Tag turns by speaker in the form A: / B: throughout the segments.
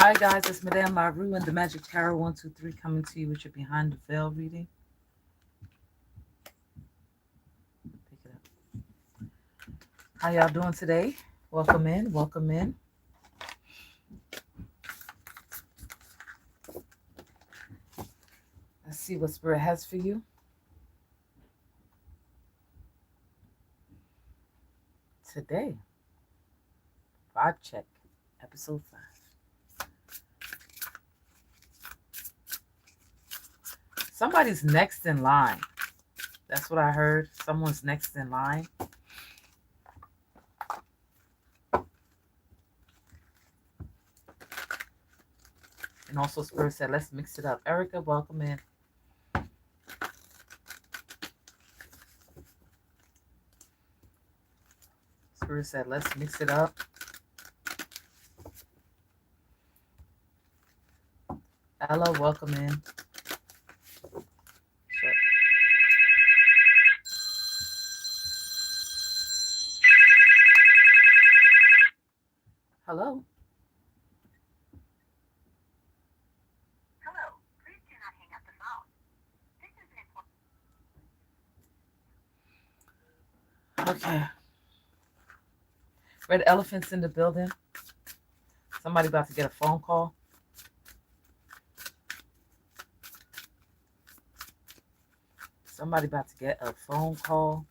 A: Hi guys, it's Madame LaRue and the Magic Tarot 123 coming to you with your Behind the Veil reading. Pick it up. How y'all doing today? Welcome in, welcome in. Let's see what Spirit has for you. Today, vibe check, episode 5. Somebody's next in line. That's what I heard. Someone's next in line. And also Spirit said, let's mix it up. Erica, welcome in. Spirit said, let's mix it up. Ella, welcome in. Shit. Hello.
B: Hello. Please do not hang up the phone. This is an important.
A: Okay. Red elephants in the building. Somebody about to get a phone call. Somebody about to get a phone call.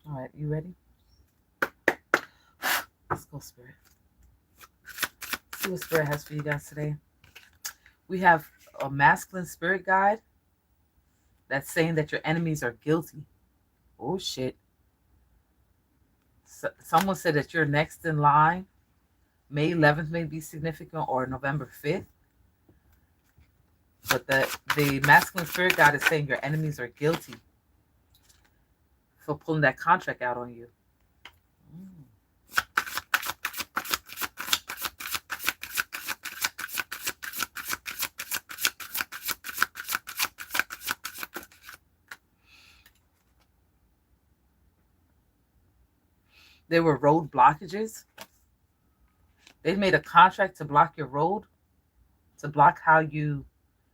A: All right, you ready? Let's go, Spirit. See what Spirit has for you guys today. We have a masculine spirit guide that's saying that your enemies are guilty. Oh, shit. Someone said that you're next in line. May 11th may be significant, or November 5th. But the masculine spirit guide is saying your enemies are guilty for pulling that contract out on you. There were road blockages. They made a contract to block your road, to block how you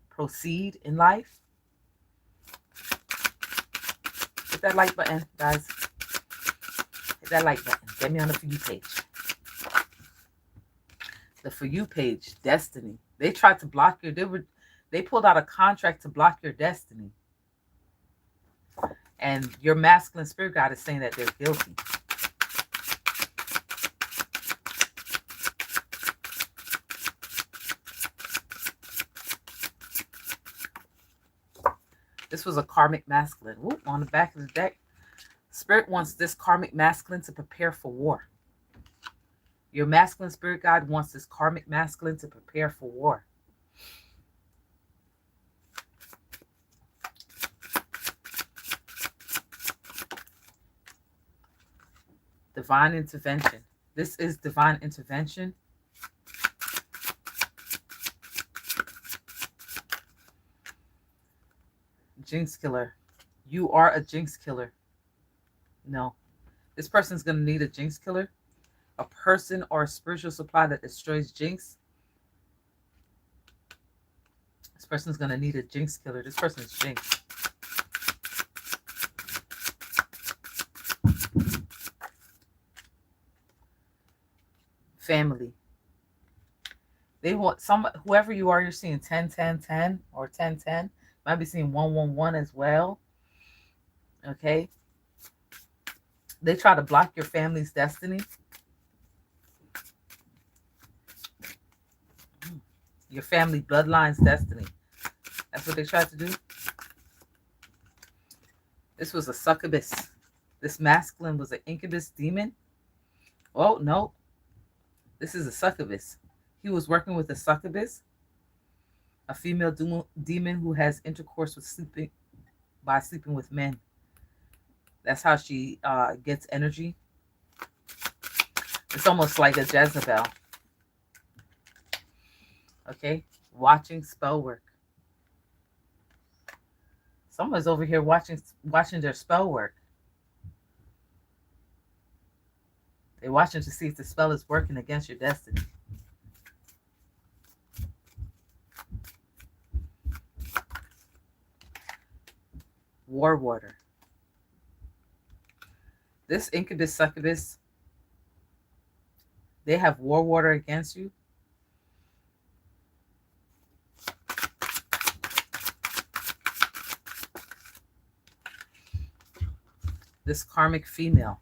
A: proceed in life. Hit that like button, guys. Hit that like button. Get me on the For You page. The For You page, destiny. They tried to block your, they pulled out a contract to block your destiny. And your masculine spirit guide is saying that they're guilty. This was a karmic masculine. Ooh, on the back of the deck, Spirit wants this karmic masculine to prepare for war. Your masculine spirit guide wants this karmic masculine to prepare for war. Divine intervention. This is divine intervention. Jinx killer. You are a jinx killer. No. This person's going to need a jinx killer. A person or a spiritual supply that destroys jinx. This person's going to need a jinx killer. This person's jinx. Family. They want whoever you are, you're seeing 10, 10, 10 or 10, 10. Might be seeing 1, 1, 1 as well. Okay. They try to block your family's destiny. Your family bloodline's destiny. That's what they tried to do. This was a succubus. This masculine was an incubus demon. Oh, no. This is a succubus. He was working with a succubus, a female demon who has intercourse with sleeping with men. That's how she gets energy. It's almost like a Jezebel. Okay, watching spell work. Someone's over here watching their spell work. They're watching to see if the spell is working against your destiny. War water. This incubus succubus, they have war water against you. This karmic female.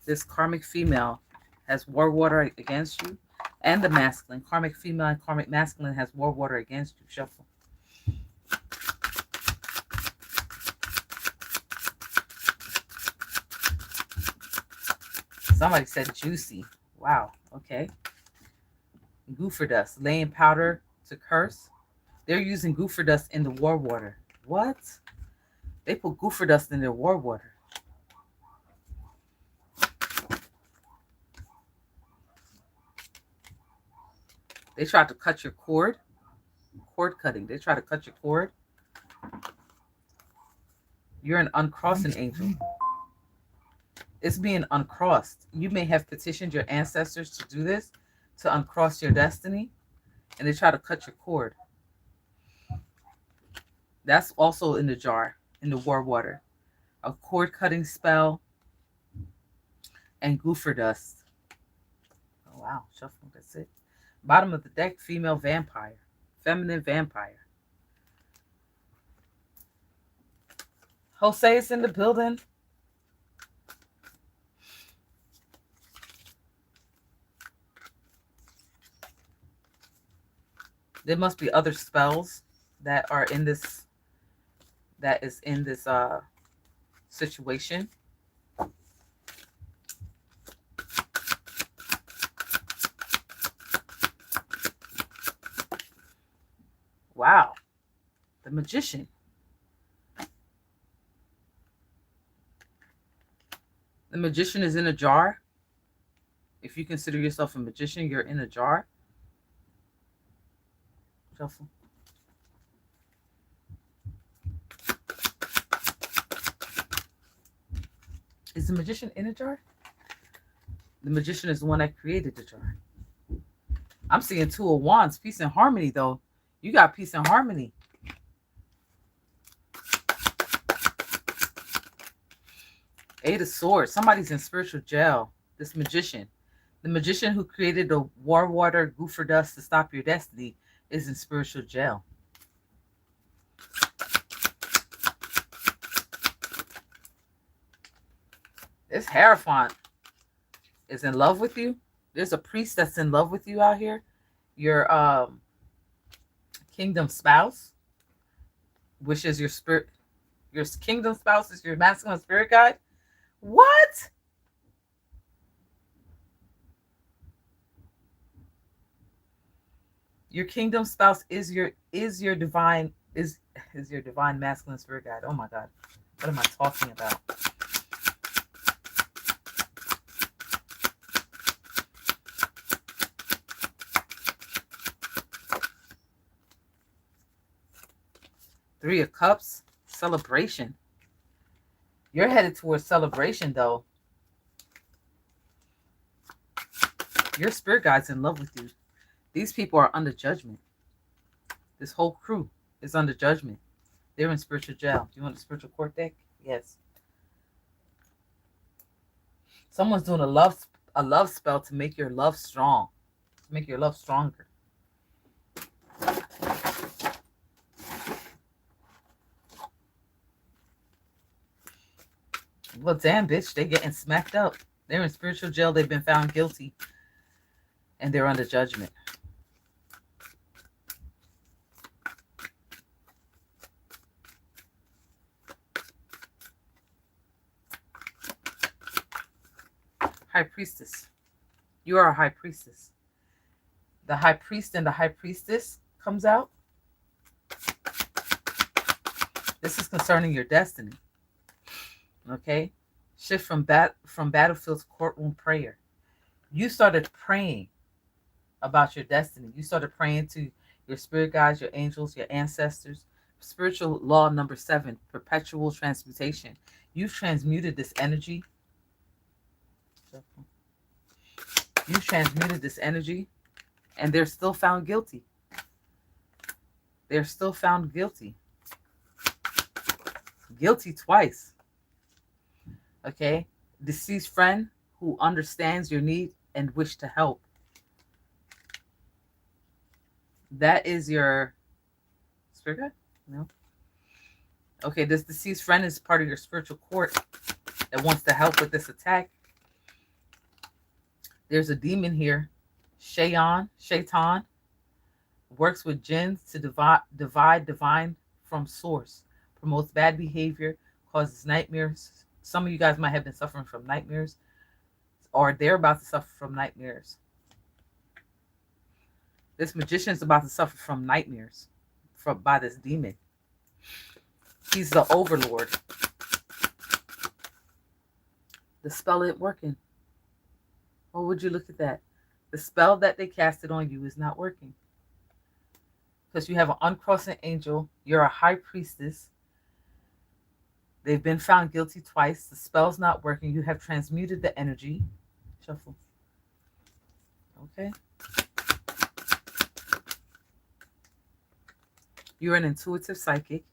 A: This karmic female has war water against you. And the masculine. Karmic female and karmic masculine has war water against you. Shuffle. Somebody said juicy. Wow. Okay. Goofer dust. Laying powder to curse. They're using goofer dust in the war water. What? They put goofer dust in their war water. They tried to cut your cord. Cord cutting. They tried to cut your cord. You're an uncrossing angel. It's being uncrossed. You may have petitioned your ancestors to do this, to uncross your destiny, and they try to cut your cord. That's also in the jar, in the war water. A cord cutting spell and goofer dust. Oh, wow. Shuffle. That's it. Bottom of the deck, female vampire. Feminine vampire. Jose is in the building. There must be other spells that are in this, that is in this situation. Wow. The magician. The magician is in a jar. If you consider yourself a magician, you're in a jar. Shuffle. Is the magician in a jar? The magician is the one that created the jar. I'm seeing Two of Wands. Peace and harmony, though. You got peace and harmony. Eight of Swords. Somebody's in spiritual jail. This magician. The magician who created the war water goofer dust to stop your destiny is in spiritual jail. This Hierophant is in love with you. There's a priest that's in love with you out here. Your kingdom spouse, which is your spirit. Your kingdom spouse is your masculine spirit guide. What? Your kingdom spouse is your divine masculine spirit guide. Oh my God. What am I talking about? Three of Cups. Celebration. You're headed towards celebration, though. Your spirit guide's in love with you. These people are under judgment. This whole crew is under judgment. They're in spiritual jail. Do you want the spiritual court deck? Yes. Someone's doing a love spell to make your love strong. To make your love stronger. Well, damn, bitch. They're getting smacked up. They're in spiritual jail. They've been found guilty. And they're under judgment. High priestess. You are a high priestess. The high priest and the high priestess comes out. This is concerning your destiny. Okay? Shift from battlefield to courtroom prayer. You started praying about your destiny. You started praying to your spirit guides, your angels, your ancestors. Spiritual law number 7, perpetual transmutation. You've transmuted this energy You transmuted this energy, and they're still found guilty. They're still found guilty. Guilty twice. Okay? Deceased friend who understands your need and wish to help. That is your spirit guide? No. Okay, this deceased friend is part of your spiritual court that wants to help with this attack. There's a demon here. Shaitan works with jinns to divide divine from source, promotes bad behavior, causes nightmares. Some of you guys might have been suffering from nightmares, or they're about to suffer from nightmares. This magician is about to suffer from nightmares by this demon. He's the overlord. The spell ain't working. Or would you look at that? The spell that they casted on you is not working. Because you have an uncrossing angel. You're a high priestess. They've been found guilty twice. The spell's not working. You have transmuted the energy. Shuffle. Okay. You're an intuitive psychic.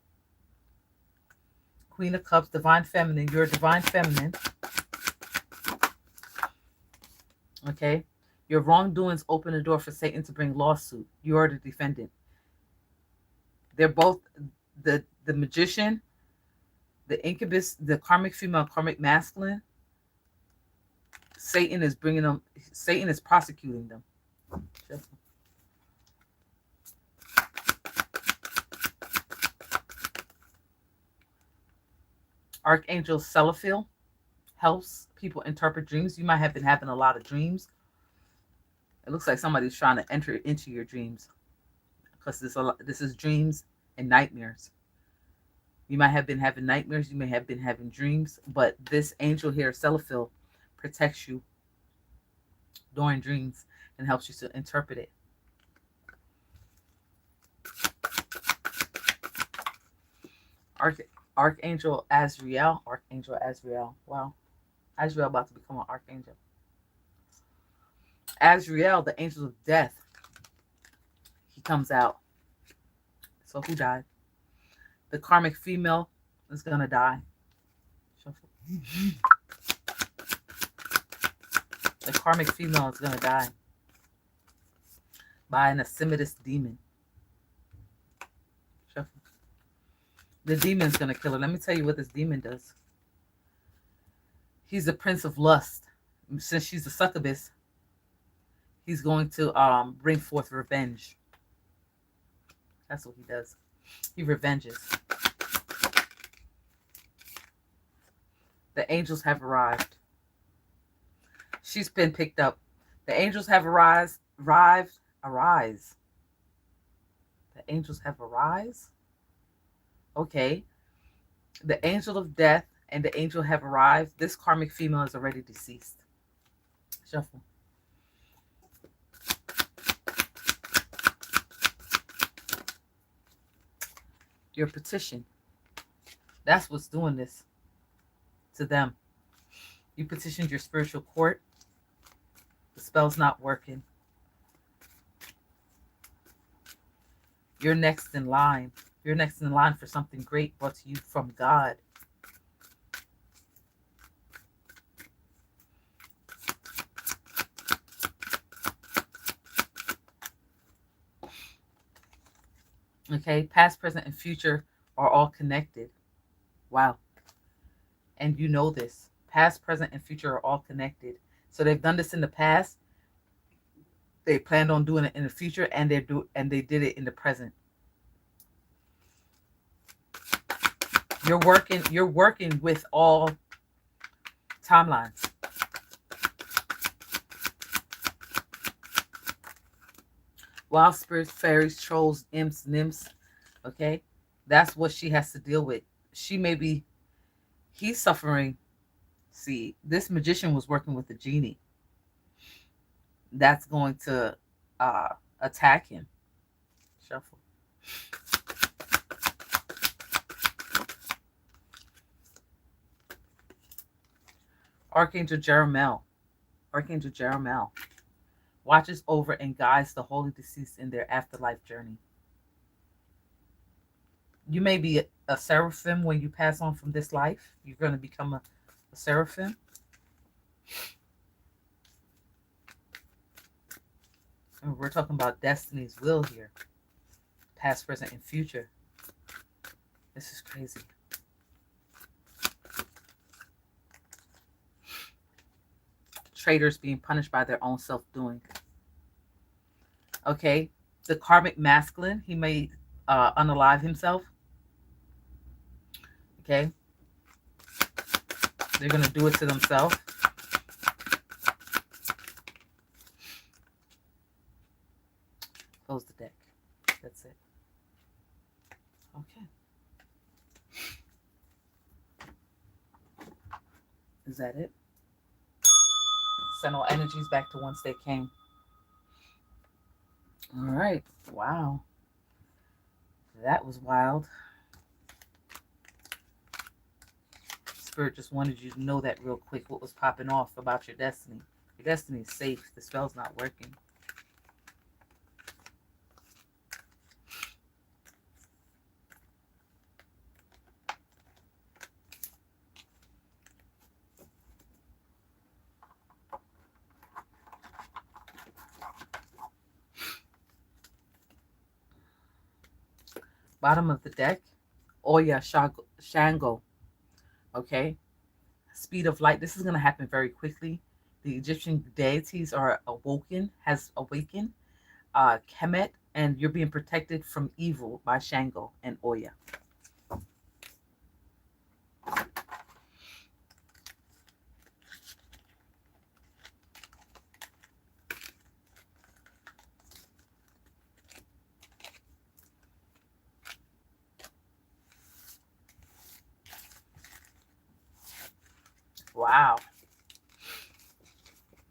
A: Queen of Cups, divine feminine. You're a divine feminine. Okay. Your wrongdoings open the door for Satan to bring lawsuit. You are the defendant. They're both the magician, the incubus, the karmic female, karmic masculine. Satan is bringing them. Satan is prosecuting them. Archangel Celophiel helps people interpret dreams. You might have been having a lot of dreams. It looks like somebody's trying to enter into your dreams, because this is dreams and nightmares. You might have been having nightmares. You may have been having dreams, but this angel here, Celophiel, protects you during dreams and helps you to interpret it. Archangel Azrael. Wow. Azrael about to become an archangel. Azrael, the angel of death. He comes out. So who died? The karmic female is going to die. The karmic female is going to die by an Asimitist demon. The demon's going to kill her. Let me tell you what this demon does. He's the prince of lust. Since she's a succubus, he's going to bring forth revenge. That's what he does. He revenges. The angels have arrived. She's been picked up. The angels have arrived. Arise. The angels have arrived. Okay. The angel of death and the angel have arrived. This karmic female is already deceased. Shuffle. Your petition. That's what's doing this to them. You petitioned your spiritual court. The spell's not working. You're next in line. You're next in line for something great brought to you from God. Okay, past, present, and future are all connected. Wow. And you know this. Past, present, and future are all connected. So they've done this in the past. They planned on doing it in the future, and they did it in the present. You're working with all timelines. Wild spirits, fairies, trolls, imps, nymphs. Okay? That's what she has to deal with. He's suffering. See, this magician was working with a genie. That's going to attack him. Shuffle. Archangel Jeremiel. Archangel Jeremiah watches over and guides the holy deceased in their afterlife journey. You may be a seraphim when you pass on from this life. You're going to become a seraphim. And we're talking about destiny's will here. Past, present, and future. This is crazy. Traitors being punished by their own self-doing. Okay. The karmic masculine, he may unalive himself. Okay. They're going to do it to themselves. Close the deck. That's it. Okay. Is that it? Send all energies back to whence they came. All right. Wow. That was wild. Spirit just wanted you to know that real quick, what was popping off about your destiny. Your destiny is safe. The spell's not working. Bottom of the deck, Oya Shango. Okay. Speed of light. This is going to happen very quickly. The Egyptian deities are awakened. Kemet, and you're being protected from evil by Shango and Oya. Wow.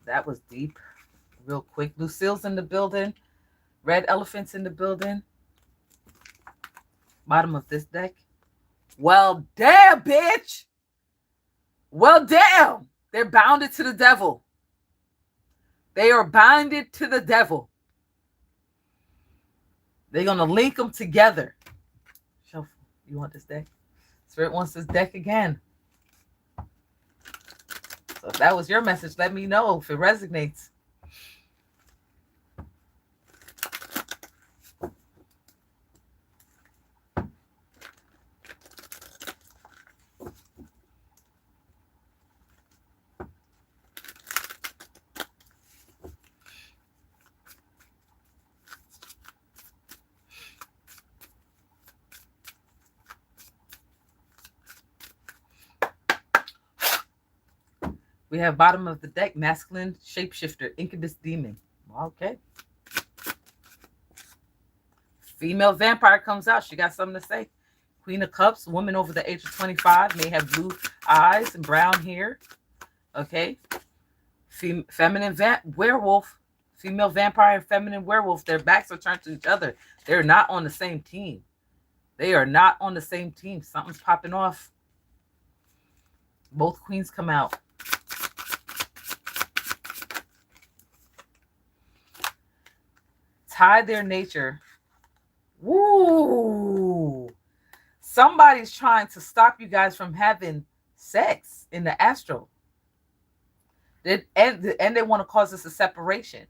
A: That was deep. Real quick. Lucille's in the building. Red elephants in the building. Bottom of this deck. Well, damn, bitch. Well, damn. They're bounded to the devil. They are bounded to the devil. They're going to link them together. Shuffle. You want this deck? Spirit wants this deck again. So if that was your message, let me know if it resonates. We have bottom of the deck, masculine shapeshifter, incubus demon. Okay. Female vampire comes out. She got something to say. Queen of Cups, woman over the age of 25, may have blue eyes and brown hair. Okay. Feminine werewolf, female vampire and feminine werewolf. Their backs are turned to each other. They're not on the same team. They are not on the same team. Something's popping off. Both queens come out. Tie their nature. Woo! Somebody's trying to stop you guys from having sex in the astral. And they want to cause us a separation.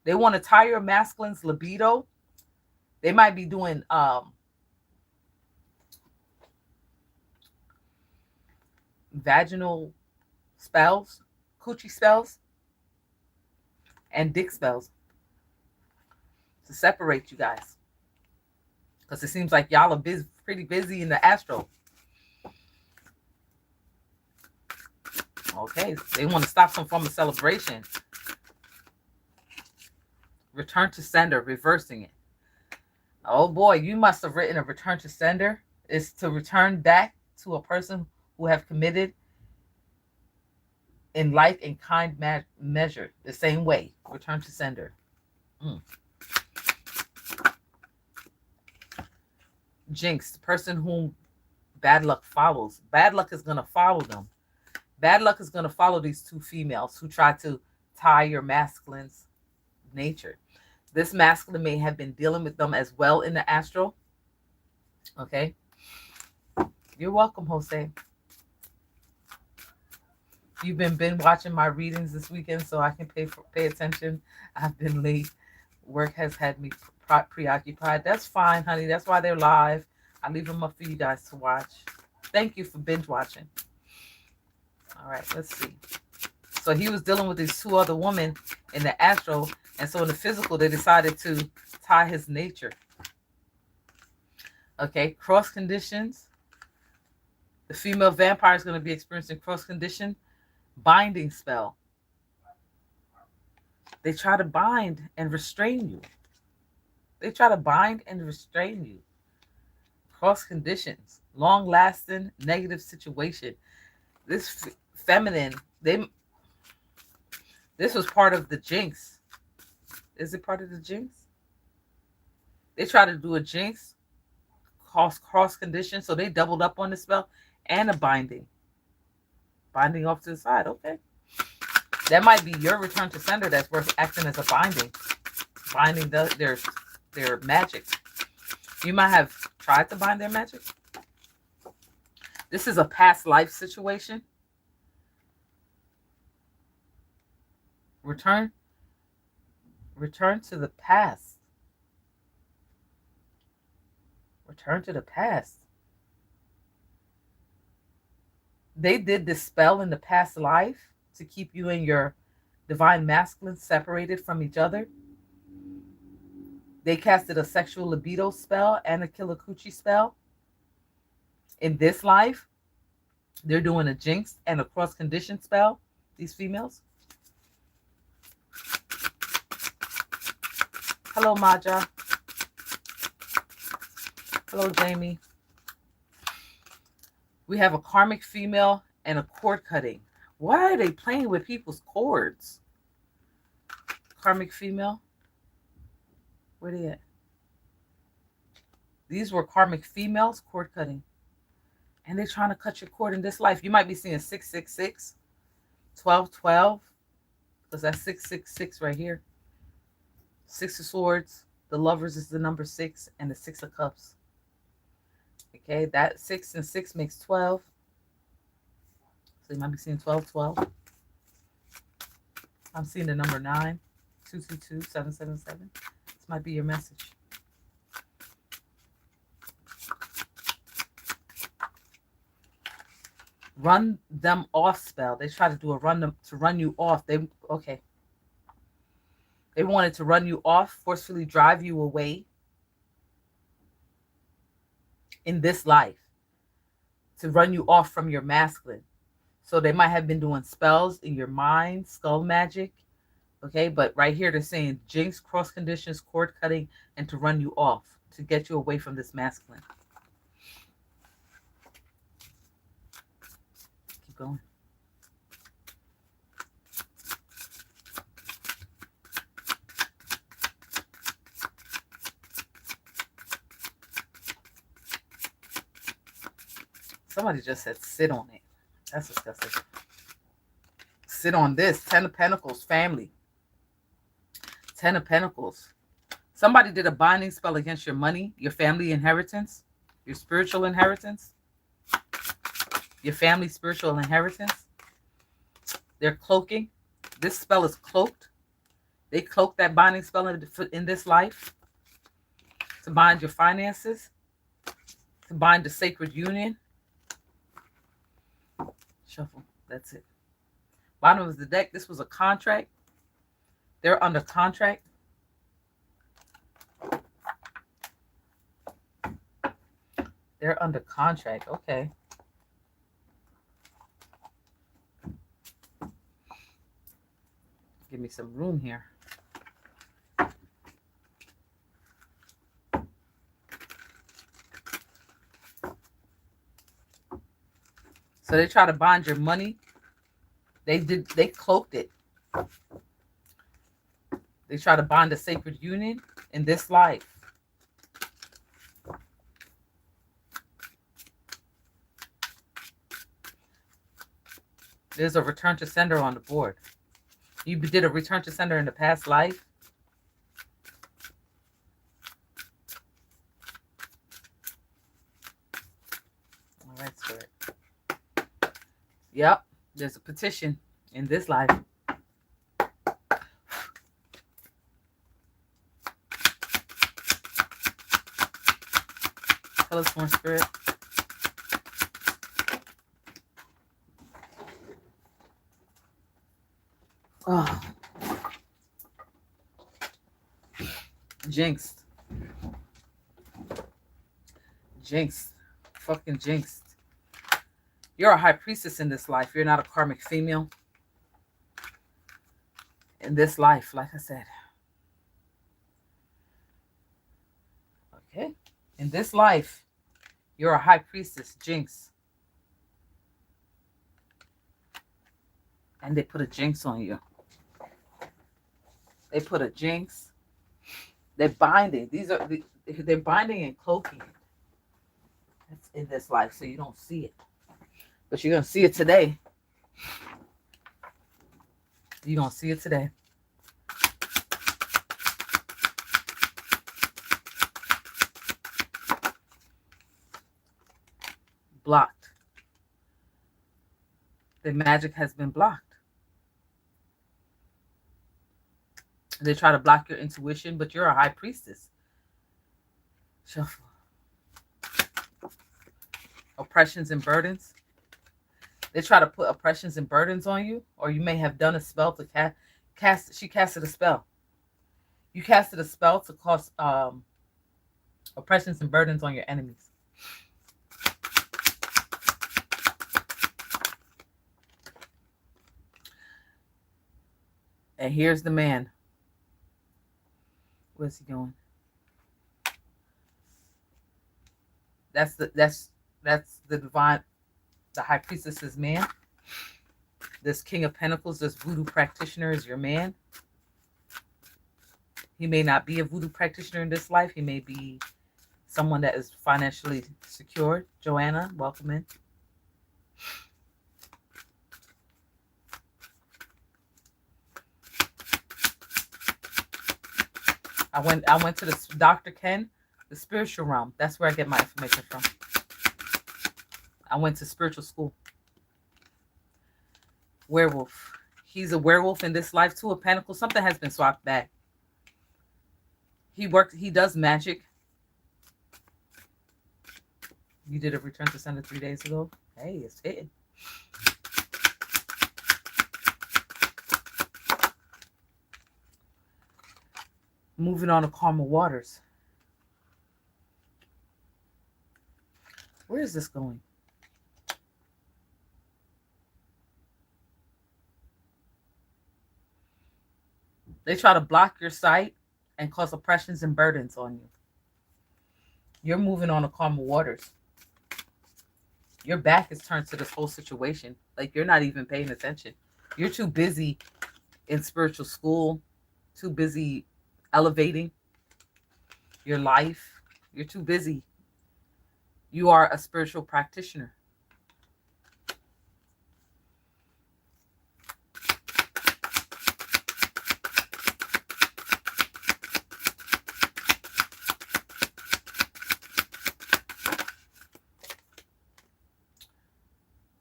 A: They want to tie your masculine's libido. They might be doing vaginal spells, coochie spells, and dick spells to separate you guys. Because it seems like y'all are pretty busy in the astral. Okay, they want to stop some form of celebration. Return to sender, reversing it. Oh boy, you must have written a return to sender. It's to return back to a person who have committed in like and kind measure, the same way. Return to sender. Jinx, the person whom bad luck follows. Bad luck is going to follow them. Bad luck is going to follow these two females who try to tie your masculine's nature. This masculine may have been dealing with them as well in the astral. Okay. You're welcome, Jose. You've been watching my readings this weekend, so I can pay attention. I've been late. Work has had me preoccupied. That's fine, honey. That's why they're live. I leave them up for you guys to watch. Thank you for binge watching. All right, let's see. So he was dealing with these two other women in the astral, and so in the physical, they decided to tie his nature. Okay, cross conditions. The female vampire is going to be experiencing cross condition binding spell. They try to bind and restrain you. They try to bind and restrain you. Cross conditions, long lasting negative situation. This feminine, this was part of the jinx. Is it part of the jinx? They try to do a jinx, cross condition, so they doubled up on the spell and a binding. Binding off to the side, okay. That might be your return to sender that's acting as a binding. Binding their magic. You might have tried to bind their magic. This is a past life situation. Return to the past. Return to the past. They did this spell in the past life to keep you and your divine masculine separated from each other. They casted a sexual libido spell and a killakuchi spell. In this life, they're doing a jinx and a cross condition spell, these females. Hello, Maja. Hello, Jamie. We have a karmic female and a cord cutting. Why are they playing with people's cords? Karmic female. Where they at? These were karmic females, cord cutting. And they're trying to cut your cord in this life. You might be seeing 666, 1212, because that's 666 right here. 6 of swords. The lovers is the number 6, and the 6 of cups. Okay, that 6 and 6 makes 12. So you might be seeing 1212. I'm seeing the number 9, 222, 777. This might be your message. Run them off spell. They try to do a run you off. They wanted to run you off, forcefully drive you away in this life, to run you off from your masculine. So they might have been doing spells in your mind, skull magic. Okay, but right here they're saying jinx, cross conditions, cord cutting, and to run you off, to get you away from this masculine. Keep going. Somebody just said sit on it. That's disgusting. Sit on this. 10 of Pentacles, family. 10 of Pentacles. Somebody did a binding spell against your money, your family inheritance, your spiritual inheritance, your family spiritual inheritance. They're cloaking. This spell is cloaked. They cloak that binding spell in this life to bind your finances, to bind the sacred union. Shuffle. That's it. Bottom of the deck. This was a contract. They're under contract. They're under contract. Okay. Give me some room here. So they try to bind your money. They cloaked it. They try to bind a sacred union in this life. There's a return to sender on the board. You did a return to sender in the past life. All right, Spirit. Yep, there's a petition in this life. Tell us more, Spirit. Oh, jinxed. Jinxed. Fucking jinxed. You're a high priestess in this life. You're not a karmic female. In this life, like I said. Okay. In this life, you're a high priestess, jinx. And they put a jinx on you. They put a jinx. They're binding. They're binding and cloaking. That's in this life, so you don't see it. But you're going to see it today. You're going to see it today. Blocked. The magic has been blocked. They try to block your intuition, but you're a high priestess. Shuffle. Oppressions and burdens. They try to put oppressions and burdens on you, or you may have done a spell to cast. She casted a spell. You casted a spell to cause oppressions and burdens on your enemies. And here's the man. Where's he going? That's the divine, the high priestess's man. This King of Pentacles, this voodoo practitioner is your man. He may not be a voodoo practitioner in this life. He may be someone that is financially secured. Joanna, welcome in. I went to the Dr. Ken, the spiritual realm. That's where I get my information from. I went to spiritual school. Werewolf. He's a werewolf in this life. Two of Pentacles. Something has been swapped back. He does magic. You did a return to sender 3 days ago. Hey, it's hitting. Moving on to calmer waters. Where is this going? They try to block your sight and cause oppressions and burdens on you. You're moving on to calmer waters. Your back is turned to this whole situation. Like you're not even paying attention. You're too busy in spiritual school, too busy elevating your life. You're too busy. You are a spiritual practitioner.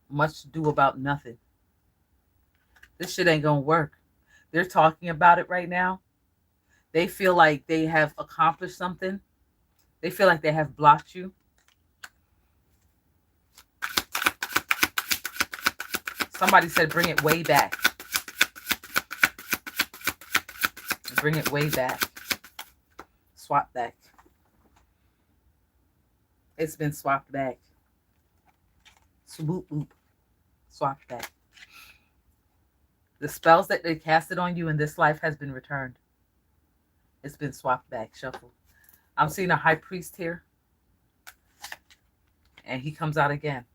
A: Much to do about nothing. This shit ain't gonna work. They're talking about it right now. They feel like they have accomplished something. They feel like they have blocked you. Somebody said bring it way back. Bring it way back. Swap back. It's been swapped back. Swoop boop. Swapped back. The spells that they casted on you in this life has been returned. It's been swapped back, shuffled. I'm seeing a high priest here. And he comes out again.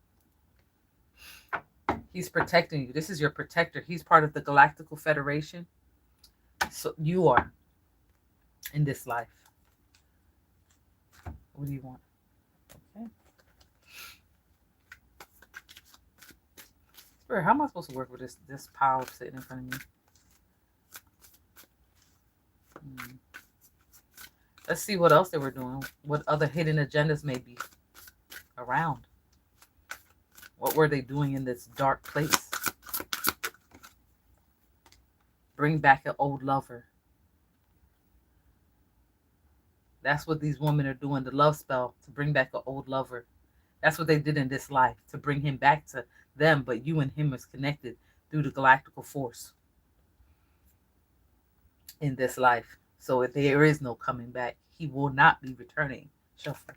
A: He's protecting you. This is your protector. He's part of the Galactical Federation. So you are in this life. What do you want? Okay. Spirit, how am I supposed to work with this pile sitting in front of me? Mm. Let's see what else they were doing. What other hidden agendas may be around. What were they doing in this dark place? Bring back an old lover. That's what these women are doing, the love spell, to bring back an old lover. That's what they did in this life, to bring him back to them, but you and him is connected through the galactical force in this life. So there is no coming back. He will not be returning. Shuffle.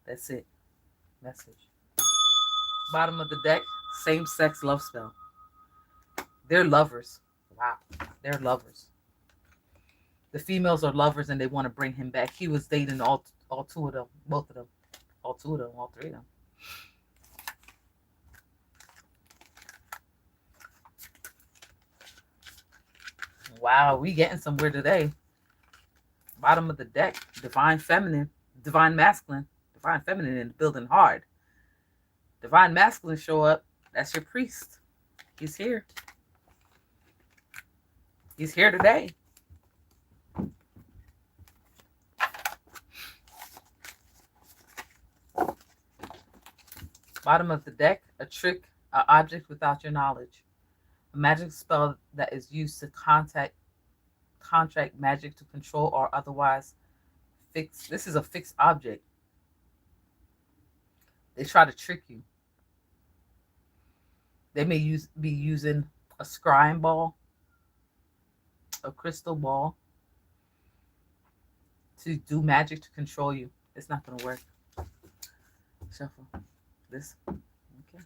A: That's it. Message. Bottom of the deck, same-sex love spell. They're lovers. Wow. They're lovers. The females are lovers and they want to bring him back. He was dating all two of them, both of them, all two of them, all three of them. Wow, we getting somewhere today. Bottom of the deck, divine feminine, divine masculine, divine feminine in the building hard. Divine masculine show up. That's your priest. He's here. He's here today. Bottom of the deck, a trick, an object without your knowledge. A magic spell that is used to contract magic to control or otherwise fix. This is a fixed object. They try to trick you. They may be using a scrying ball, a crystal ball, to do magic to control you. It's not going to work. Shuffle this. Okay.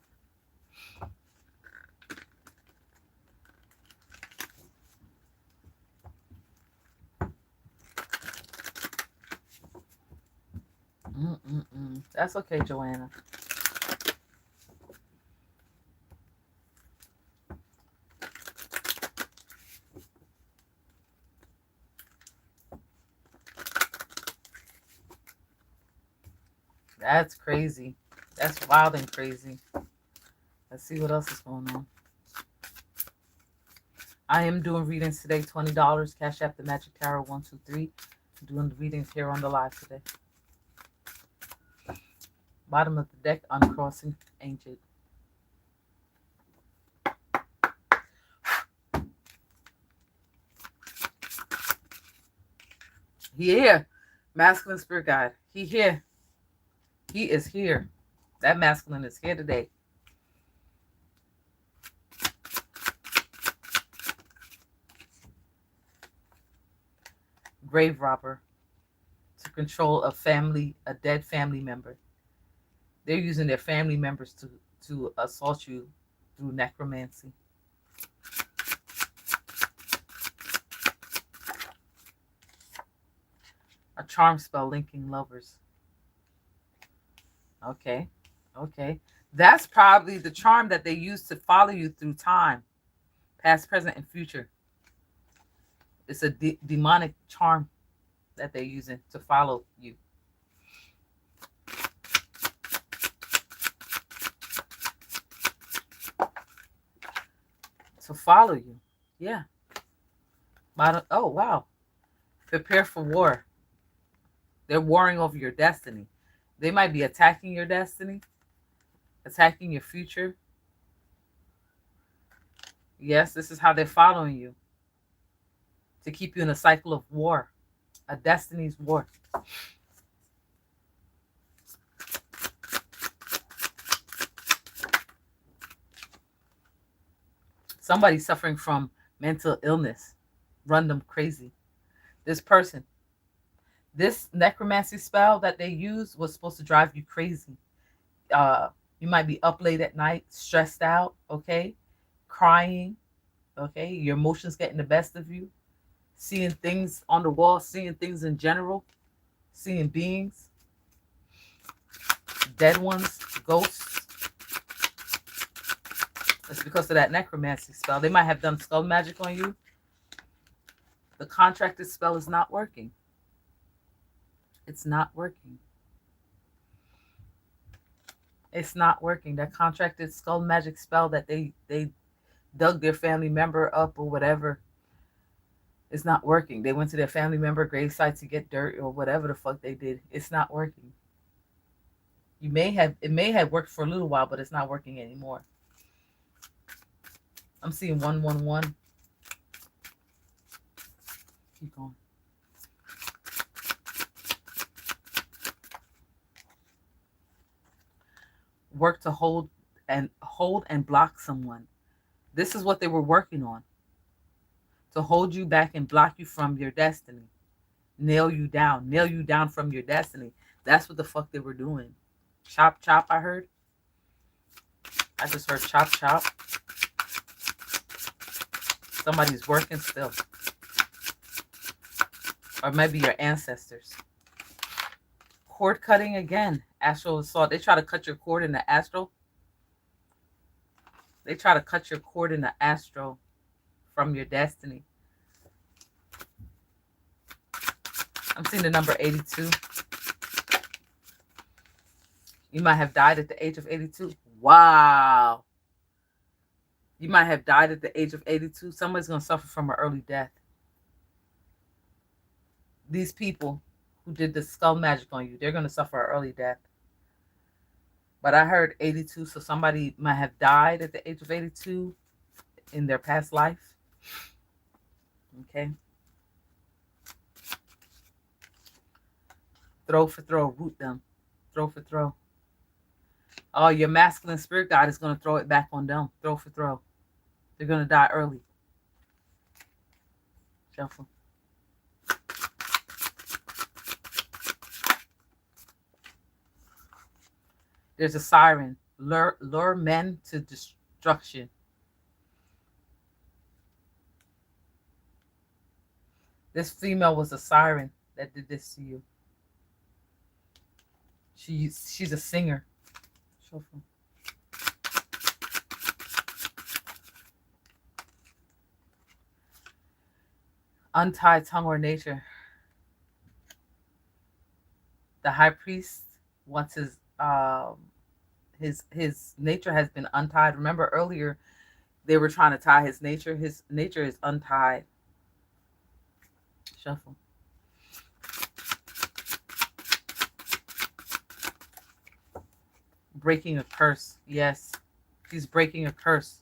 A: That's okay, Joanna. That's crazy. That's wild and crazy. Let's see what else is going on. I am doing readings today. $20. Cashapp the Magic Tarot 123. I'm doing the readings here on the live today. Bottom of the deck, uncrossing ancient. He here. Masculine spirit guide. He here. He is here. That masculine is here today. Grave robber. To control a family, a dead family member. They're using their family members to assault you through necromancy. A charm spell linking lovers. Okay. That's probably the charm that they use to follow you through time, past, present, and future. It's a demonic charm that they're using to follow you. To follow you. Yeah. Oh, wow. Prepare for war. They're warring over your destiny. They might be attacking your destiny, attacking your future. Yes, this is how they're following you. To keep you in a cycle of war. A destiny's war. Somebody's suffering from mental illness. Run them crazy. This person. This necromancy spell that they used was supposed to drive you crazy. You might be up late at night, stressed out, okay? Crying, okay? Your emotions getting the best of you. Seeing things on the wall, seeing things in general, seeing beings, dead ones, ghosts. It's because of that necromancy spell. They might have done skull magic on you. The contracted spell is not working. It's not working. It's not working. That contracted skull magic spell that they dug their family member up or whatever. It's not working. They went to their family member gravesite to get dirt or whatever the fuck they did. It's not working. It may have worked for a little while, but it's not working anymore. I'm seeing 111. Keep going. Work to hold and block someone. This is what they were working on. To hold you back and block you from your destiny. Nail you down from your destiny. That's what the fuck they were doing. Chop, chop, I heard. I just heard chop, chop. Somebody's working still. Or maybe your ancestors. Cord cutting again. Astral assault. They try to cut your cord in the astral. They try to cut your cord in the astral from your destiny. I'm seeing the number 82. You might have died at the age of 82. Wow. You might have died at the age of 82. Somebody's going to suffer from an early death. These people who did the skull magic on you, they're going to suffer an early death. But I heard 82, so somebody might have died at the age of 82 in their past life. Okay. Throw for throw, root them. Throw for throw. Oh, your masculine spirit guide is going to throw it back on them. Throw for throw. They're going to die early. Shuffle. There's a siren. Lure men to destruction. This female was a siren that did this to you. She's a singer. Shuffle. Untied tongue or nature. The high priest wants his nature has been untied. Remember earlier they were trying to tie his nature. His nature is untied. Shuffle. Breaking a curse. Yes, he's breaking a curse.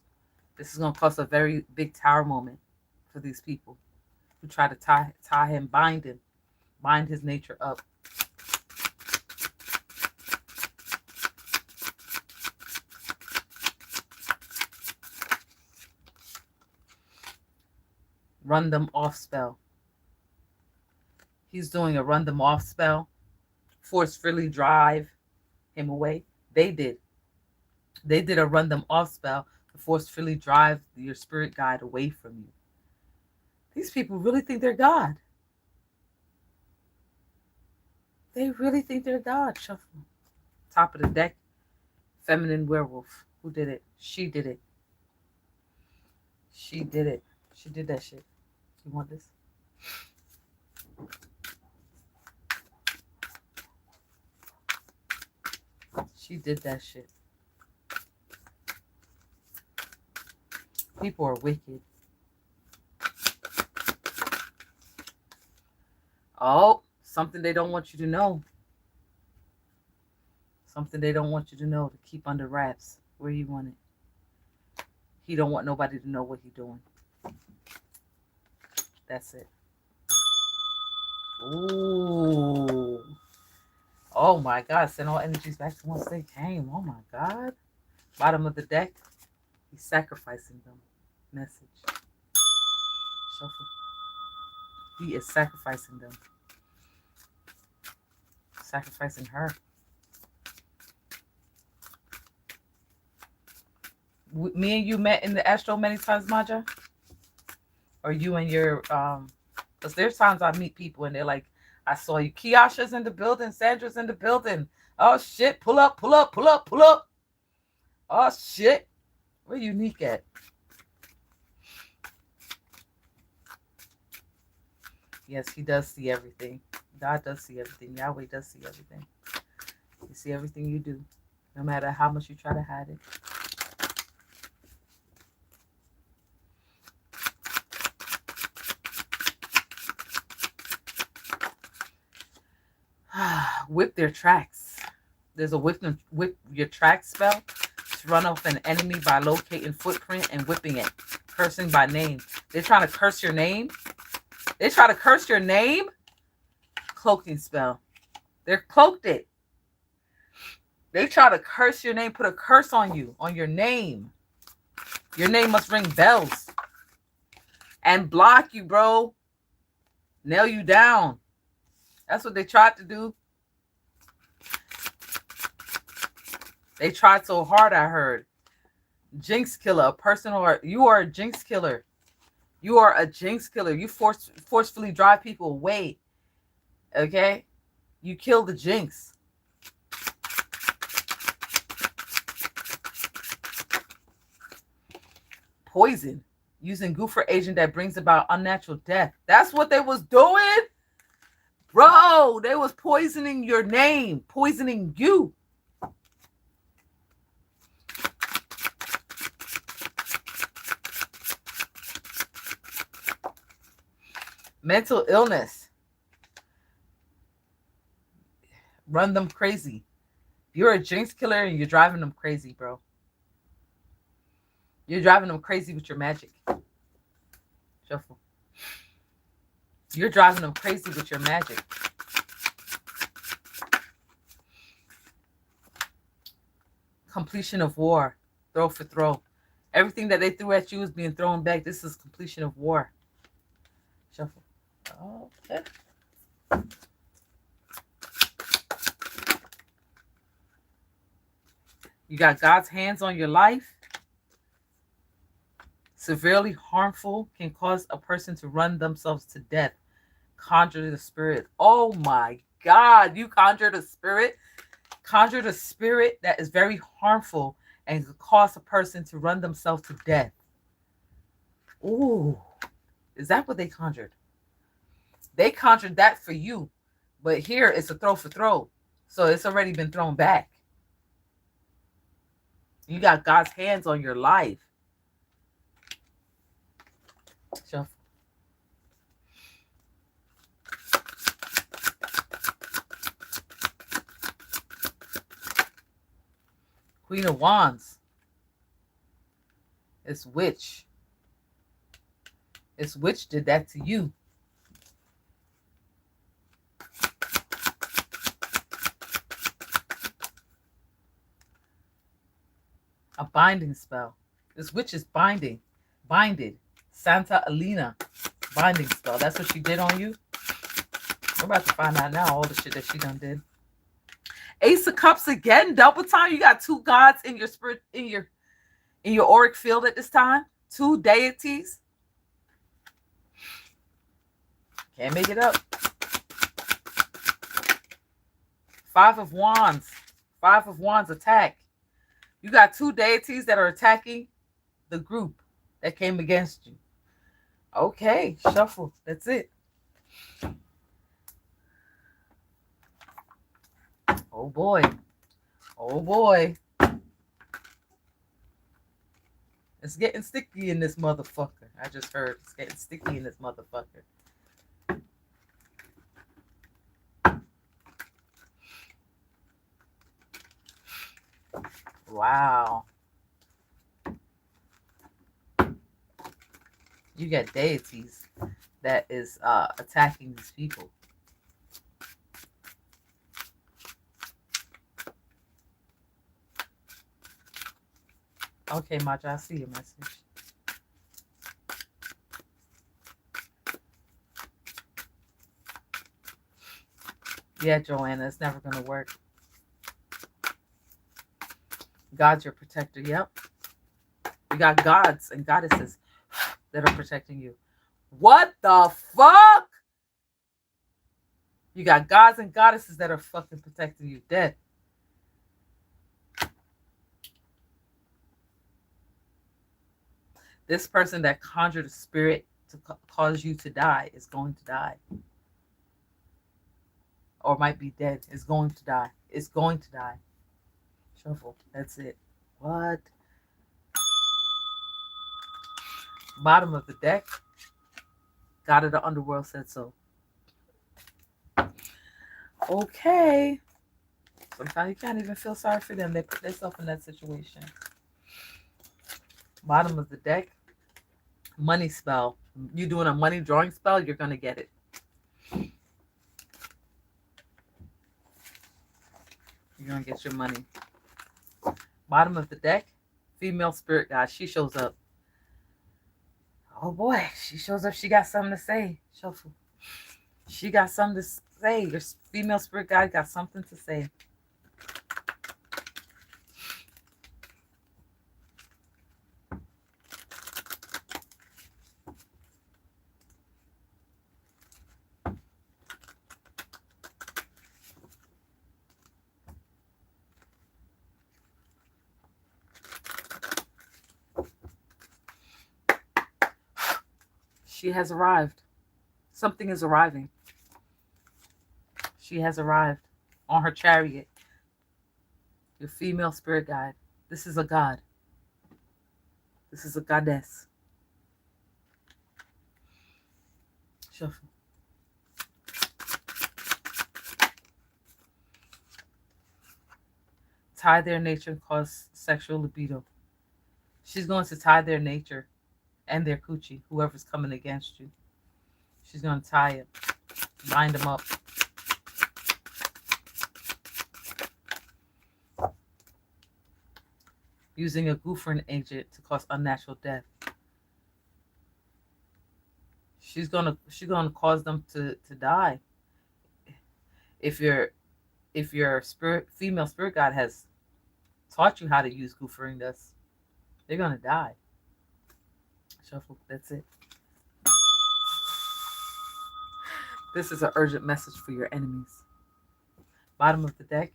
A: This is going to cause a very big tower moment for these people who try to tie him, bind his nature up. Run them off spell. He's doing a run them off spell. Forcefully drive him away. They did a run them off spell to forcefully drive your spirit guide away from you. These people really think they're God. They really think they're God. Shuffle. Top of the deck. Feminine werewolf. Who did it? She did it. She did it. She did that shit. You want this? She did that shit. People are wicked. Oh, something they don't want you to know. Something they don't want you to know to keep under wraps. Where you want it. He don't want nobody to know what he's doing. That's it. Ooh. Oh my God. Send all energies back to once they came. Oh my God. Bottom of the deck. He's sacrificing them. Message. Shuffle. He is sacrificing them. Sacrificing her. Me and you met in the Astral many times, Maja? Or you and your, because there's times I meet people and they're like, I saw you. Kiasha's in the building. Sandra's in the building. Oh, shit. Pull up, pull up, pull up, pull up. Oh, shit. Where Unique at? Yes, he does see everything. God does see everything. Yahweh does see everything. You see everything you do, no matter how much you try to hide it. Whip their tracks. There's a whip your tracks spell to run off an enemy by locating footprint and whipping it. Cursing by name. They're trying to curse your name. They try to curse your name. Cloaking spell. They're cloaked it. They try to curse your name, put a curse on you, on your name. Your name must ring bells. And block you, bro. Nail you down. That's what they tried to do. They tried so hard, I heard. Jinx killer, a person, or you are a jinx killer. You are a jinx killer. You forcefully drive people away. Okay? You kill the jinx. Poison. Using goofer agent that brings about unnatural death. That's what they was doing? Bro, they was poisoning your name. Poisoning you. Mental illness. Run them crazy. You're a jinx killer and you're driving them crazy, bro. You're driving them crazy with your magic. Shuffle. You're driving them crazy with your magic. Completion of war. Throw for throw. Everything that they threw at you is being thrown back. This is completion of war. Shuffle. Okay. You got God's hands on your life. Severely harmful, can cause a person to run themselves to death. Conjure the spirit. Oh my God. You conjured a spirit. Conjured a spirit that is very harmful and could cause a person to run themselves to death. Ooh. Is that what they conjured? They conjured that for you. But here it's a throw for throw. So it's already been thrown back. You got God's hands on your life. Shuffle. Queen of Wands. It's witch. It's witch did that to you. A binding spell. This witch is binding. Binded. Santa Elena. Binding spell. That's what she did on you? We're about to find out now all the shit that she done did. Ace of Cups again. Double time. You got two gods in your spirit, in your auric field at this time. Two deities. Can't make it up. Five of Wands. Five of Wands attack. You got two deities that are attacking the group that came against you. Okay, shuffle. That's it. Oh boy. Oh boy. It's getting sticky in this motherfucker. I just heard it's getting sticky in this motherfucker. Wow. You got deities that is attacking these people. Okay, Maja, I see your message. Yeah, Joanna, it's never going to work. God's your protector. Yep. You got gods and goddesses that are protecting you. What the fuck? You got gods and goddesses that are fucking protecting you. Dead. This person that conjured a spirit to cause you to die is going to die. Or might be dead. Is going to die. It's going to die. Shuffle. That's it. What? Bottom of the deck. God of the underworld said so. Okay. Sometimes you can't even feel sorry for them. They put themselves in that situation. Bottom of the deck, money spell. You doing a money drawing spell, you're going to get it. You're going to get your money. Bottom of the deck, female spirit guide. She shows up. Oh boy, she shows up. She got something to say. Shuffle. She got something to say. Your female spirit guide got something to say. She has arrived. Something is arriving. She has arrived on her chariot. Your female spirit guide. This is a god. This is a goddess. Shuffle. Tie their nature and cause sexual libido. She's going to tie their nature and their coochie, whoever's coming against you. She's going to tie it, bind them up. Using a goofering agent to cause unnatural death. She's gonna cause them to die. If your female spirit guide has taught you how to use goofering dust, they're gonna die. Shuffle. That's it. This is an urgent message for your enemies. Bottom of the deck,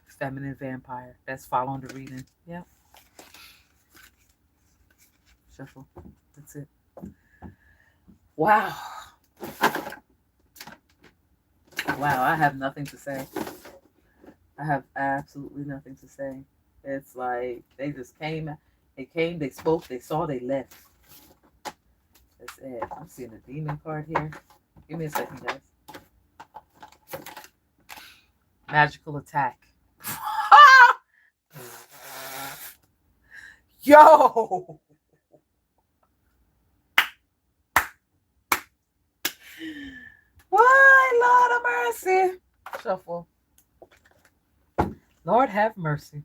A: feminine vampire. That's following the reading. Yeah. Shuffle. That's it. Wow. Wow, I have nothing to say. I have absolutely nothing to say. It's like they just came, they spoke, they saw, they left. That's it. I'm seeing a demon card here. Give me a second, guys. Magical attack. Yo! Why, Lord of mercy? Shuffle. Lord have mercy.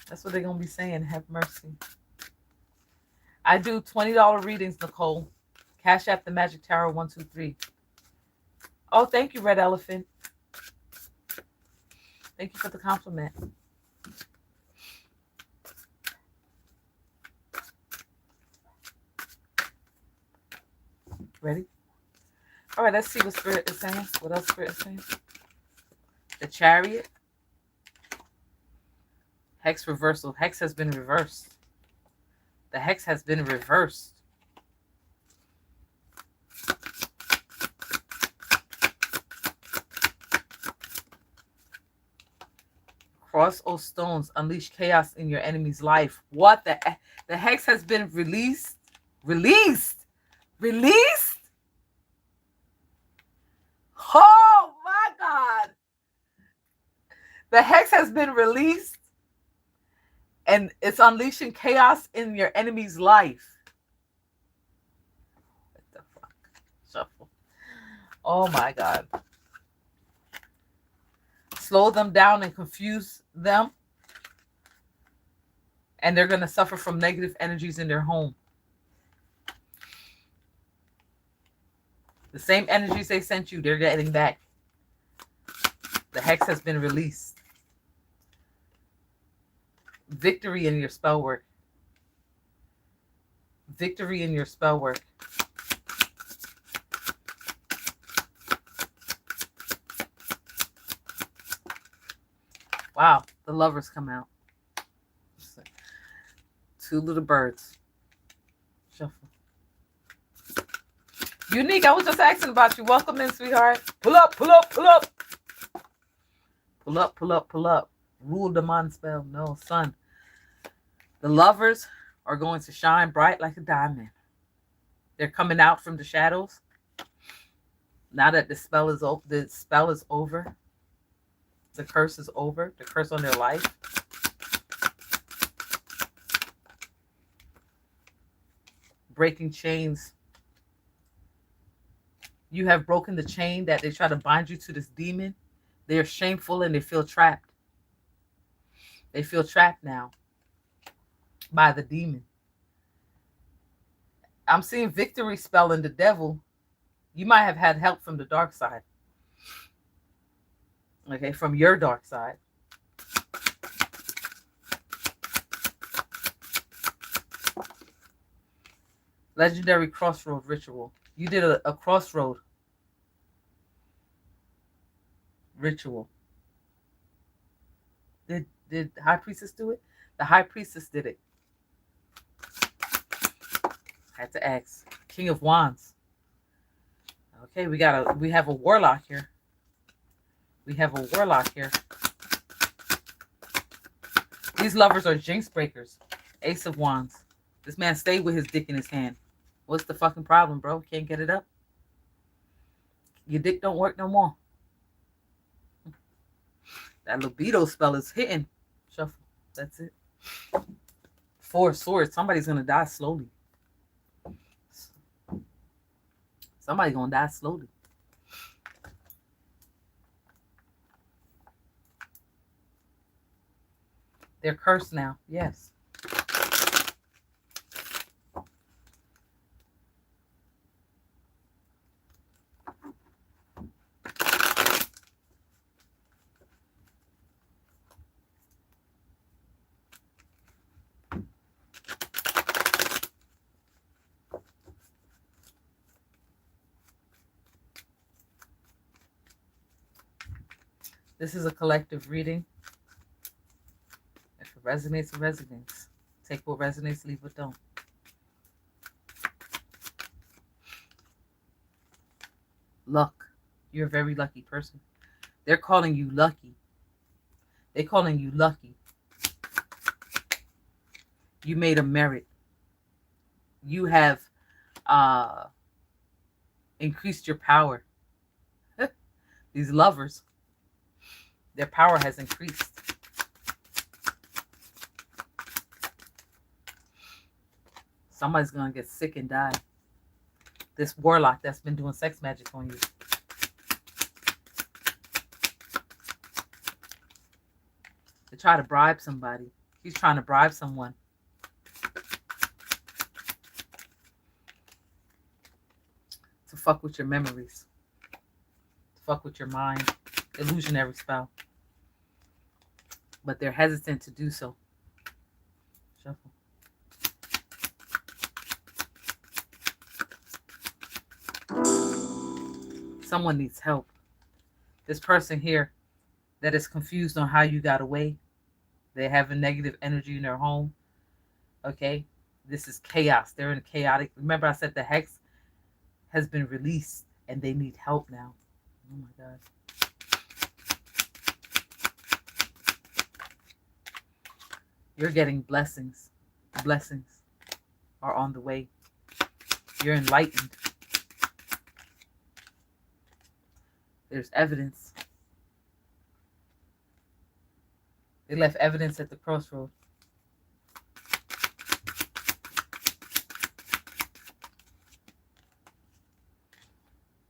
A: That's what they're going to be saying. Have mercy. I do $20 readings, Nicole. Cashapp the Magic Tower 123. Oh, thank you, Red Elephant. Thank you for the compliment. Ready? All right, let's see what Spirit is saying. What else Spirit is saying? The Chariot. Hex reversal. Hex has been reversed. The hex has been reversed. Cross O stones. Unleash chaos in your enemy's life. What the hex has been released? Released? Released? Oh my God. The hex has been released and it's unleashing chaos in your enemy's life. What the fuck? Shuffle. Oh my God. Slow them down and confuse them. And they're going to suffer from negative energies in their home. The same energies they sent you, they're getting back. The hex has been released. Victory in your spell work. Victory in your spell work. Wow, the lovers come out. Two little birds. Shuffle. Unique, I was just asking about you. Welcome in, sweetheart. Pull up, pull up, pull up. Pull up, pull up, pull up. Rule demand spell. No, son. The lovers are going to shine bright like a diamond. They're coming out from the shadows. Now that the spell is over, the spell is over. The curse is over. The curse on their life. Breaking chains. You have broken the chain that they try to bind you to this demon. They are shameful and they feel trapped. They feel trapped now by the demon. I'm seeing victory spell in the devil. You might have had help from the dark side. Okay, from your dark side. Legendary crossroad ritual. You did a crossroad ritual. Did High Priestess do it? The High Priestess did it. Had to ask. King of Wands. Okay, we have a warlock here. We have a warlock here. These lovers are jinx breakers. Ace of Wands. This man stayed with his dick in his hand. What's the fucking problem, bro? Can't get it up? Your dick don't work no more. That libido spell is hitting. Shuffle. That's it. 4 of Swords. Somebody's gonna die slowly. Somebody's gonna die slowly. They're cursed now. Yes. This is a collective reading. If it resonates, it resonates. Take what resonates, leave what don't. Luck. You're a very lucky person. They're calling you lucky. They're calling you lucky. You made a merit. You have increased your power. These lovers, their power has increased. Somebody's going to get sick and die. This warlock that's been doing sex magic on you. To try to bribe somebody. He's trying to bribe someone. To fuck with your memories. To fuck with your mind. Illusionary spell. But they're hesitant to do so. Shuffle. Someone needs help. This person here that is confused on how you got away. They have a negative energy in their home. Okay? This is chaos. They're in a chaotic. Remember I said the hex has been released and they need help now. Oh my God. You're getting blessings. Blessings are on the way. You're enlightened. There's evidence. They left evidence at the crossroad.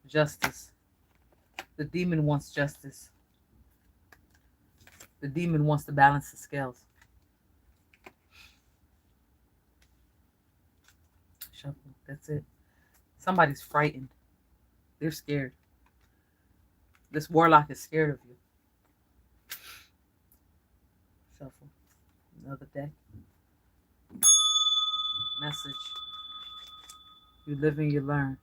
A: Justice. The demon wants justice. The demon wants to balance the scales. Shuffle. That's it. Somebody's frightened. They're scared. This warlock is scared of you. Shuffle. Another deck. Message. You live and you learn.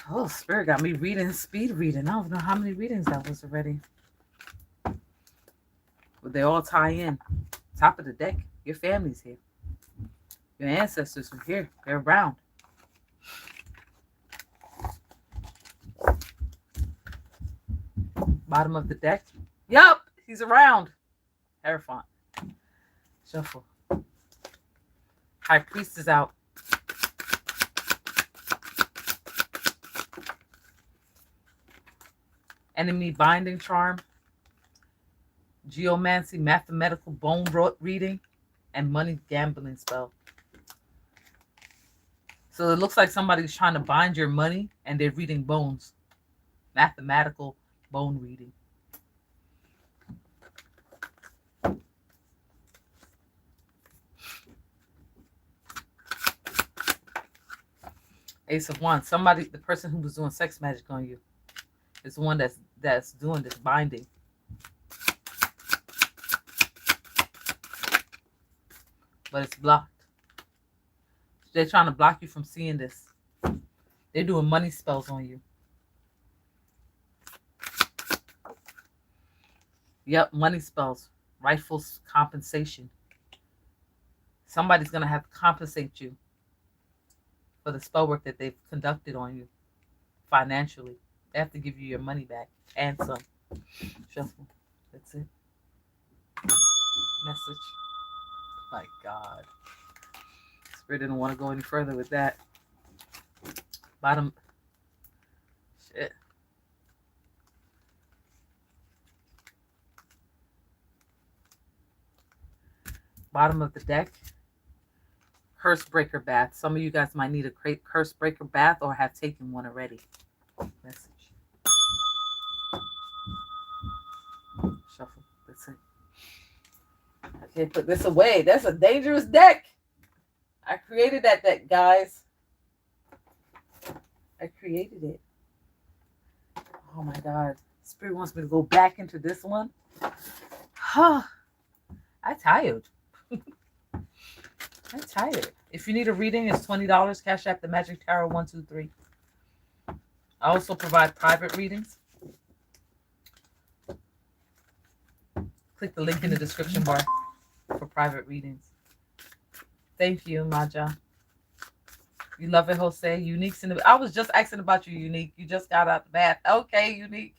A: Oh, Spirit got me reading, speed reading. I don't know how many readings that was already. But they all tie in. Top of the deck. Your family's here. Your ancestors are here. They're around. Bottom of the deck. Yup, he's around. Hierophant. Shuffle. High Priest is out. enemy binding charm, geomancy, mathematical bone reading, and money gambling spell. So it looks like somebody's trying to bind your money and they're reading bones. Mathematical bone reading. Ace of Wands. Somebody, the person who was doing sex magic on you is the one that's doing this binding. But it's blocked. They're trying to block you from seeing this. They're doing money spells on you. Yep, money spells. Rightful compensation. Somebody's going to have to compensate you for the spell work that they've conducted on you financially. They have to give you your money back and some. Shuffle. That's it. Message. My God. Spirit didn't want to go any further with that. Bottom. Shit. Bottom of the deck. Curse breaker bath. Some of you guys might need a curse breaker bath or have taken one already. Message. Shuffle. That's it. I can't put this away. That's a dangerous deck. I created that deck, guys. I created it. Oh my God. Spirit wants me to go back into this one. Huh. I'm tired. I'm tired. If you need a reading, it's $20. Cashapp the Magic Tarot 123. I also provide private readings. Click the link in the description bar for private readings. Thank you, Maja. You love it, Jose. Unique's in the. I was just asking about you, Unique. You just got out the bath. Okay, Unique.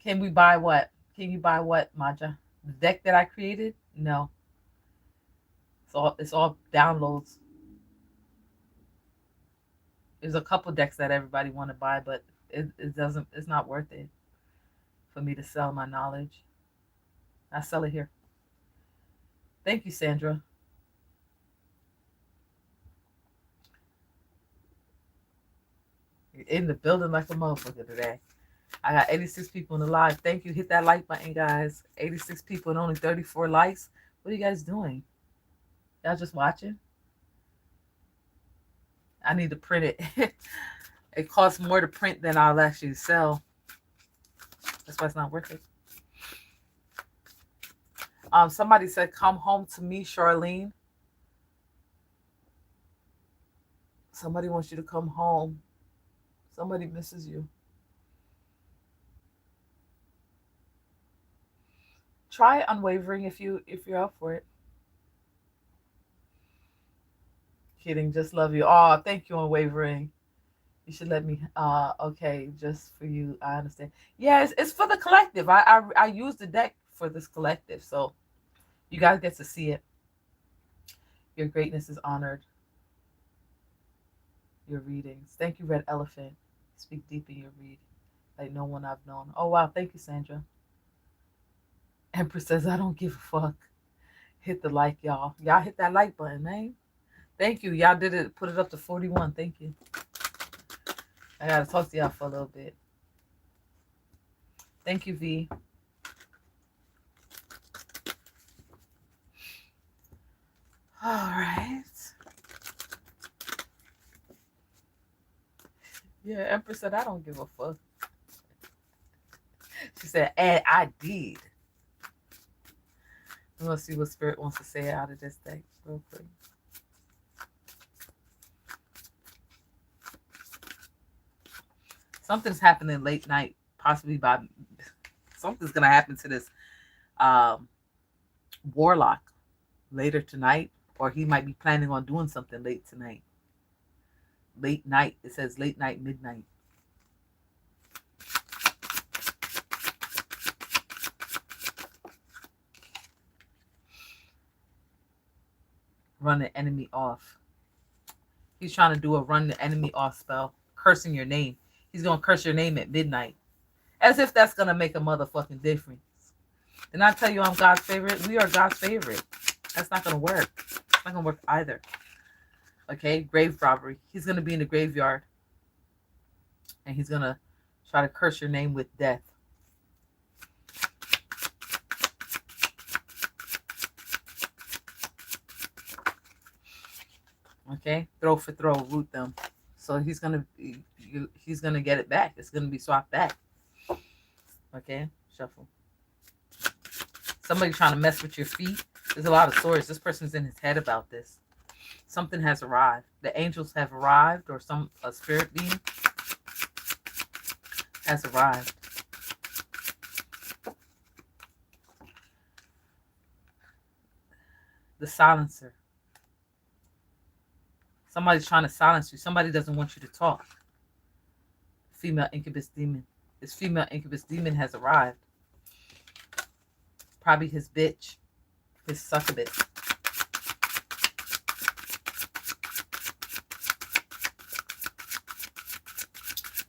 A: Can we buy what? Can you buy what, Maja? The deck that I created? No. It's all downloads. There's a couple decks that everybody want to buy, but it doesn't. It's not worth it for me to sell my knowledge. I sell it here. Thank you, Sandra. You're in the building like a motherfucker today. I got 86 people in the live. Thank you. Hit that like button, guys. 86 people and only 34 likes. What are you guys doing? Y'all just watching? I need to print it. It costs more to print than I'll actually sell. That's why it's not worth it. Somebody said, come home to me, Charlene. Somebody wants you to come home. Somebody misses you. Try unwavering if you're up for it. Kidding, just love you. Oh, thank you, unwavering. You should let me. Okay, just for you. I understand. Yeah, it's for the collective. I use the deck for this collective, so you guys get to see it. Your greatness is honored. Your readings. Thank you, Red Elephant. Speak deep in your read, like no one I've known. Oh wow, thank you, Sandra. Empress says I don't give a fuck. Hit the like, y'all. Y'all hit that like button, man. Thank you. Y'all did it. Put it up to 41. Thank you. I gotta talk to y'all for a little bit. Thank you, V. All right. Yeah, Empress said I don't give a fuck. She said, and I did. Let's see what Spirit wants to say out of this thing real quick. Something's happening late night, possibly by something's gonna happen to this warlock later tonight, or he might be planning on doing something late tonight. Late night. It says late night, midnight. Run the enemy off. He's trying to do a run the enemy off spell, cursing your name. He's gonna curse your name at midnight. As if that's going to make a motherfucking difference. Didn't I tell you I'm God's favorite? We are God's favorite. That's not going to work. It's not going to work either. Okay? Grave robbery. He's going to be in the graveyard. And he's going to try to curse your name with death. Okay? Throw for throw. Root them. So he's going to get it back. It's going to be swapped back. Okay? Shuffle. Somebody trying to mess with your feet. There's a lot of stories. This person's in his head about this. Something has arrived. The angels have arrived, or a spirit being has arrived. The silencer. Somebody's trying to silence you. Somebody doesn't want you to talk. Female incubus demon. This female incubus demon has arrived. Probably his bitch. His succubus.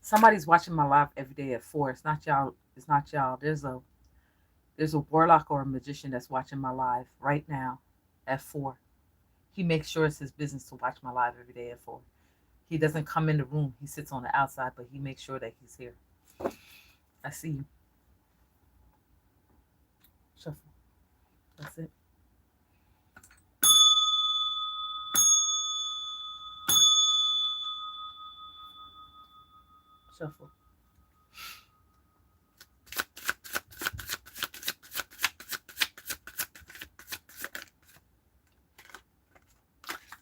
A: Somebody's watching my live every day at 4. It's not y'all. It's not y'all. There's a warlock or a magician that's watching my live right now at 4. He makes sure it's his business to watch my live every day at 4. He doesn't come in the room. He sits on the outside, but he makes sure that he's here. I see you. Shuffle. That's it. Shuffle.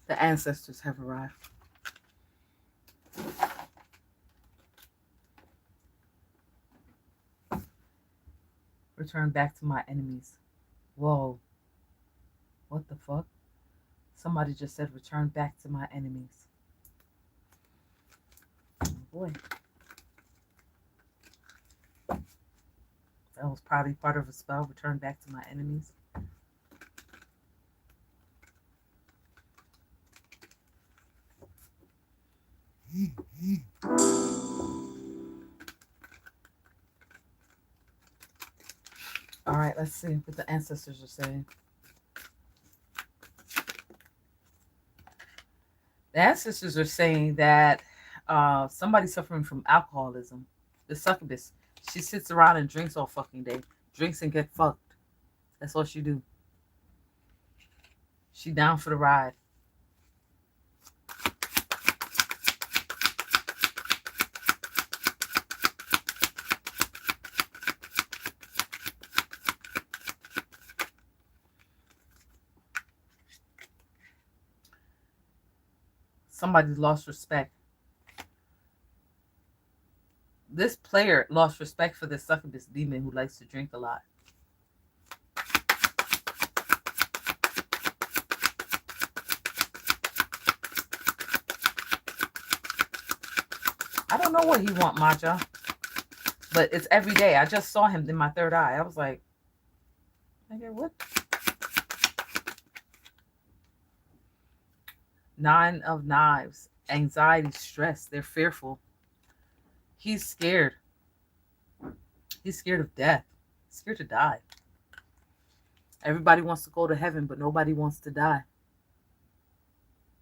A: The ancestors have arrived. Return back to my enemies. Whoa. What the fuck? Somebody just said return back to my enemies. Oh boy. That was probably part of a spell. Return back to my enemies. All right, let's see what the ancestors are saying. The ancestors are saying that somebody's suffering from alcoholism. The succubus. She sits around and drinks all fucking day. Drinks and get fucked. That's all she do. She down for the ride. Somebody lost respect. This player lost respect for this succubus demon who likes to drink a lot. I don't know what he want, Maja. But it's every day. I just saw him in my third eye. I was like, nigga, what? 9 of Knives. Anxiety, stress. They're fearful. He's scared. He's scared of death. He's scared to die. Everybody wants to go to heaven, but nobody wants to die.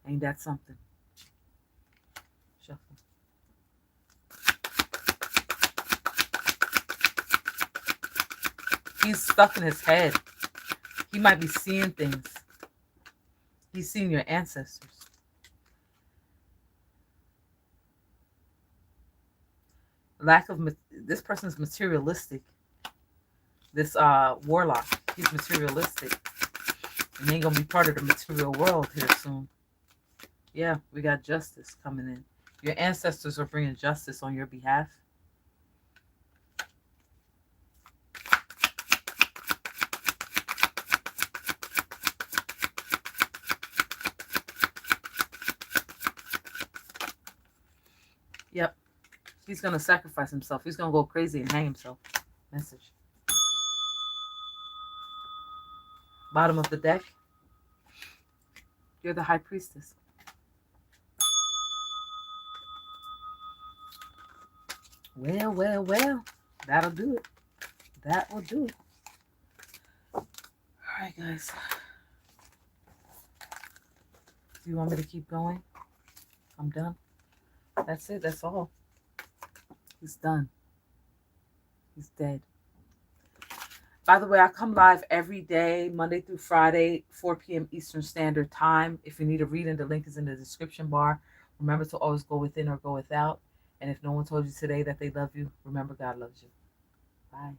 A: Ain't that something? Shuffle. He's stuck in his head. He might be seeing things. He's seeing your ancestors. Lack of this person's materialistic. This warlock, he's materialistic, and he ain't gonna be part of the material world here soon. Yeah, we got justice coming in. Your ancestors are bringing justice on your behalf. Yep. He's going to sacrifice himself. He's going to go crazy and hang himself. Message. Bottom of the deck. You're the high priestess. Well, well, well. That'll do it. That will do it. All right, guys. Do you want me to keep going? I'm done. That's it. That's all. He's done. He's dead. By the way, I come live every day, Monday through Friday, 4 p.m. Eastern Standard Time. If you need a reading, the link is in the description bar. Remember to always go within or go without. And if no one told you today that they love you, remember God loves you. Bye.